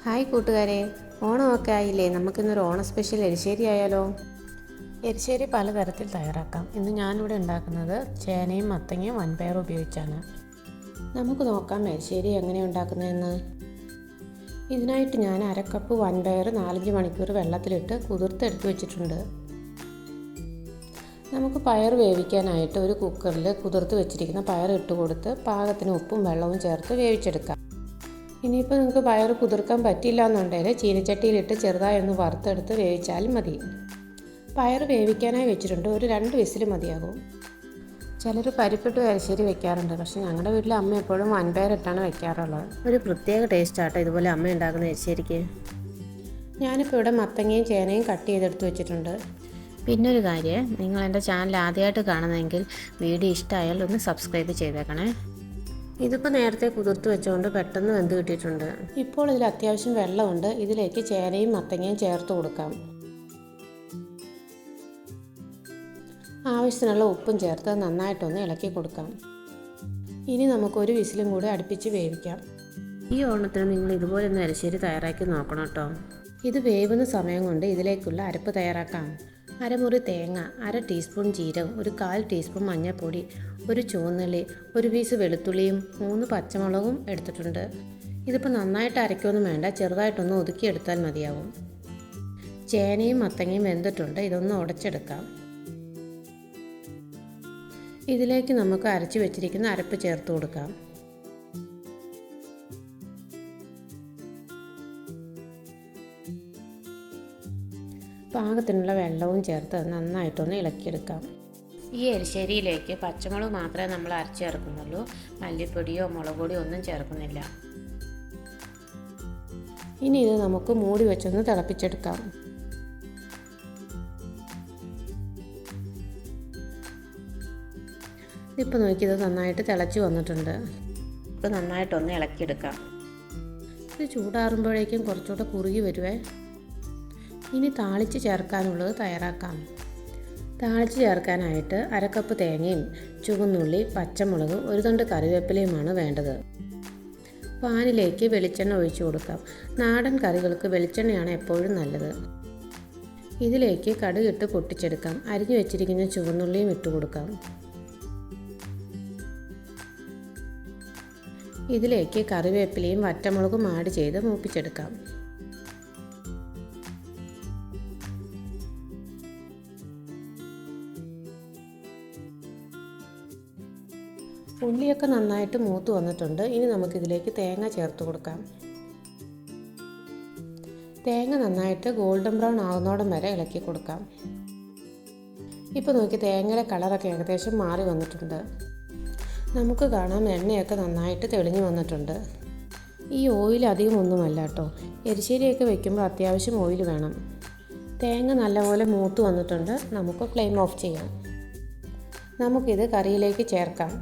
Hi കൂട്ടുകാരെ, ഓണമൊക്കെ ആയില്ലേ? നമുക്കിന്നൊരു ഓണ സ്പെഷ്യൽ എരിശ്ശേരി ആയാലോ? എരിശ്ശേരി പലതരത്തിൽ തയ്യാറാക്കാം. ഇന്ന് ഞാനിവിടെ ഉണ്ടാക്കുന്നത് ചേനയും മത്തങ്ങയും വൻപയറും ഉപയോഗിച്ചാണ്. നമുക്ക് നോക്കാം എരിശ്ശേരി എങ്ങനെ ഉണ്ടാക്കുന്നതെന്ന്. ഇതിനായിട്ട് ഞാൻ അരക്കപ്പ് വൻപയർ 4-5 മണിക്കൂർ വെള്ളത്തിലിട്ട് കുതിർത്തെടുത്ത് വെച്ചിട്ടുണ്ട്. നമുക്ക് പയർ വേവിക്കാനായിട്ട് ഒരു കുക്കറിൽ കുതിർത്ത് വെച്ചിരിക്കുന്ന പയർ ഇട്ട് കൊടുത്ത് പാകത്തിന് ഉപ്പും വെള്ളവും ചേർത്ത് വേവിച്ചെടുക്കാം. ഇനിയിപ്പോൾ നിങ്ങൾക്ക് പയർ കുതിർക്കാൻ പറ്റില്ല എന്നുണ്ടെങ്കിൽ ചീനച്ചട്ടിയിലിട്ട് ചെറുതായി ഒന്ന് വറുത്തെടുത്ത് വേവിച്ചാലും മതി. പയർ വേവിക്കാനായി വെച്ചിട്ടുണ്ട്, ഒരു 2 വിസിൽ മതിയാകും. ചിലർ പരിപ്പിട്ട് എരിശ്ശേരി വെക്കാറുണ്ട്, പക്ഷേ ഞങ്ങളുടെ വീട്ടിൽ അമ്മ എപ്പോഴും വൻപയറിട്ടാണ് വെക്കാറുള്ളത്. ഒരു പ്രത്യേക ടേസ്റ്റാട്ടോ ഇതുപോലെ അമ്മ ഉണ്ടാക്കുന്ന എരിശ്ശേരിക്ക്. ഞാനിപ്പോൾ ഇവിടെ മത്തങ്ങയും ചേനയും കട്ട് ചെയ്തെടുത്ത് വെച്ചിട്ടുണ്ട്. പിന്നൊരു കാര്യം, നിങ്ങൾ എൻ്റെ ചാനൽ ആദ്യമായിട്ട് കാണുന്നതെങ്കിൽ വീഡിയോ ഇഷ്ടമായാൽ ഒന്ന് സബ്സ്ക്രൈബ് ചെയ്തേക്കണേ. ഇതിപ്പോൾ നേരത്തെ കുതിർത്ത് വെച്ചുകൊണ്ട് പെട്ടെന്ന് വെന്ത് കിട്ടിയിട്ടുണ്ട്. ഇപ്പോൾ ഇതിൽ അത്യാവശ്യം വെള്ളമുണ്ട്. ഇതിലേക്ക് ചേനയും മത്തങ്ങയും ചേർത്ത് കൊടുക്കാം. ആവശ്യത്തിനുള്ള ഉപ്പും ചേർത്ത് നന്നായിട്ടൊന്ന് ഇളക്കി കൊടുക്കാം. ഇനി നമുക്കൊരു വിസിലും കൂടി അടുപ്പിച്ച് വേവിക്കാം. ഈ ഓണത്തിന് നിങ്ങൾ ഇതുപോലെ ഒന്ന് എരിശ്ശേരി തയ്യാറാക്കി നോക്കണം കേട്ടോ. ഇത് വേവുന്ന സമയം കൊണ്ട് ഇതിലേക്കുള്ള അരപ്പ് തയ്യാറാക്കാം. അരമുറി തേങ്ങ, 1/2 ടീസ്പൂൺ ജീരകം, ഒരു 1/4 ടീസ്പൂൺ മഞ്ഞൾപ്പൊടി, ഒരു ചുവന്നുള്ളി, ഒരു പീസ് വെളുത്തുള്ളിയും 3 പച്ചമുളകും എടുത്തിട്ടുണ്ട്. ഇതിപ്പോൾ നന്നായിട്ട് അരയ്ക്കൊന്നും വേണ്ട, ചെറുതായിട്ടൊന്ന് ഒതുക്കിയെടുത്താൽ മതിയാവും. ചേനയും മത്തങ്ങയും വെന്തിട്ടുണ്ട്, ഇതൊന്ന് ഉടച്ചെടുക്കാം. ഇതിലേക്ക് നമുക്ക് അരച്ച് വെച്ചിരിക്കുന്ന അരപ്പ് ചേർത്ത് കൊടുക്കാം. പാകത്തിനുള്ള വെള്ളവും ചേർത്ത് നന്നായിട്ടൊന്ന് ഇളക്കിയെടുക്കാം. ഈ എരിശ്ശേരിയിലേക്ക് പച്ചമുളക് മാത്രമേ നമ്മൾ അരച്ച് ചേർക്കുന്നുള്ളൂ, മല്ലിപ്പൊടിയോ മുളക് പൊടിയോ ഒന്നും ചേർക്കുന്നില്ല. ഇനി ഇത് നമുക്ക് മൂടി വെച്ചൊന്ന് തിളപ്പിച്ചെടുക്കാം. ഇപ്പോൾ നോക്കിയത് നന്നായിട്ട് തിളച്ച് വന്നിട്ടുണ്ട്. ഇപ്പോൾ നന്നായിട്ടൊന്ന് ഇളക്കിയെടുക്കാം. ഇത് ചൂടാറുമ്പോഴേക്കും കുറച്ചുകൂടെ കുറുകി വരുവേ. ഇനി താളിച്ച് ചേർക്കാനുള്ളത് തയ്യാറാക്കാം. താളിച്ച് ചേർക്കാനായിട്ട് 1/2 കപ്പ് തേങ്ങയും ചുവന്നുള്ളി, പച്ചമുളക്, 1 തണ്ട് കറിവേപ്പിലയുമാണ് വേണ്ടത്. പാനിലേക്ക് വെളിച്ചെണ്ണ ഒഴിച്ചു കൊടുക്കാം. നാടൻ കറികൾക്ക് വെളിച്ചെണ്ണയാണ് എപ്പോഴും നല്ലത്. ഇതിലേക്ക് കടുകിട്ട് പൊട്ടിച്ചെടുക്കാം. അരിഞ്ഞു വെച്ചിരിക്കുന്ന ചുവന്നുള്ളിയും ഇട്ട് കൊടുക്കാം. ഇതിലേക്ക് കറിവേപ്പിലയും വറ്റമുളകും ആഡ് ചെയ്ത് മൂപ്പിച്ചെടുക്കാം. ഉള്ളിയൊക്കെ നന്നായിട്ട് മൂത്ത് വന്നിട്ടുണ്ട്. ഇനി നമുക്കിതിലേക്ക് തേങ്ങ ചേർത്ത് കൊടുക്കാം. തേങ്ങ നന്നായിട്ട് ഗോൾഡൻ ബ്രൗൺ ആകുന്നോടം വരെ ഇളക്കി കൊടുക്കാം. ഇപ്പോൾ നോക്കി തേങ്ങയുടെ കളറൊക്കെ ഏകദേശം മാറി വന്നിട്ടുണ്ട്. നമുക്ക് കാണാം എണ്ണയൊക്കെ നന്നായിട്ട് തെളിഞ്ഞു വന്നിട്ടുണ്ട്. ഈ ഓയിൽ അധികം ഒന്നുമല്ല കേട്ടോ, എരിശ്ശേരിയൊക്കെ വെക്കുമ്പോൾ അത്യാവശ്യം ഓയിൽ വേണം. തേങ്ങ നല്ലപോലെ മൂത്ത് വന്നിട്ടുണ്ട്. നമുക്ക് ഫ്ലെയിം ഓഫ് ചെയ്യാം. നമുക്കിത് കറിയിലേക്ക് ചേർക്കാം.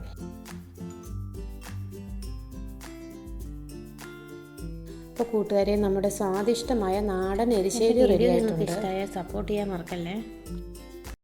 ഇപ്പോൾ കൂട്ടുകാരെ, നമ്മുടെ സ്വാദിഷ്ടമായ നാടൻ എരിശ്ശേരി റെഡി ആയിട്ടുണ്ട്. ഇഷ്ടമായ സപ്പോർട്ട് ചെയ്യാൻ മറക്കല്ലേ.